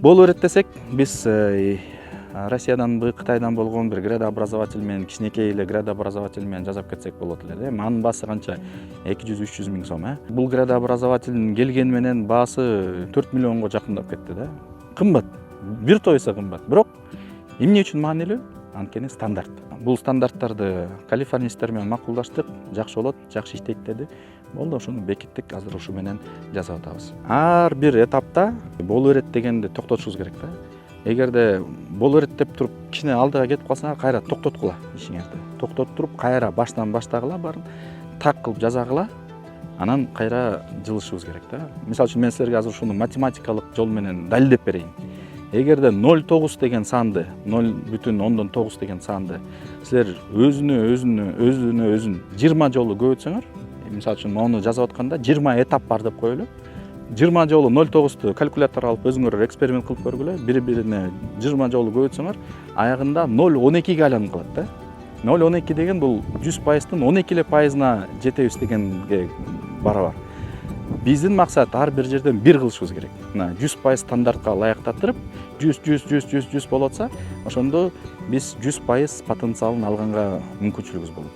боло берет десек, биз Россиядан Кытайдан болгон бир градообразователь менен, кичинекей эле градообразователь менен жасап кетсек болот эле. Анын баасы канча? 200-300 миң сом. Бул градообразовательдин келгени менен баасы 4 миллионго жакындап кетти да. Кымбат. Бир тойса кымбат. Бирок эмне үчүн маанилүү? Анткени стандарт. Бул стандарттарды калифорнистер менен макулдаштык, жакшы болот, жакшы иштейт деди. Болду, ошону бекиттик, азыр ушу менен жасап атабыз. Ар бир этапта боло берет дегенди токтотушубуз керек да. Эгерде боло берет деп туруп кичине алдыга кетип калсаңар, кайра токтоткула ишиңерди. Токтотуп туруп, кайра баштан баштагыла, баарын так кылып жазагыла, анан кайра жылышыбыз керек да. Мисалы үчүн мен силерге азыр ушуну математикалык жол менен далилдеп берейин. Эгерде 0,9 деген санды, 0,9 деген санды силер өзүн 20 жолу көбөйтсөңөр, мисалы үчүн мону жазып атканда 20 этап бар деп коелу. 20 жолу 0,9-ту калькулятор алып өзүңөр эксперимент кылып көргүлө, бири-бирине 20 жолу көбөйтсөңөр, аягында 0,12ге айланып калат да. 0,12 деген бул 100%-тын 12% жетебиз дегенге барабар. Биздин максат ар бир жерден бир кылышыбыз керек. Мына 100% стандартка ылайыктатып, 100 болот атса, ошондо биз 100% потенциалын алганга мүмкүнчүлүгүбүз болот.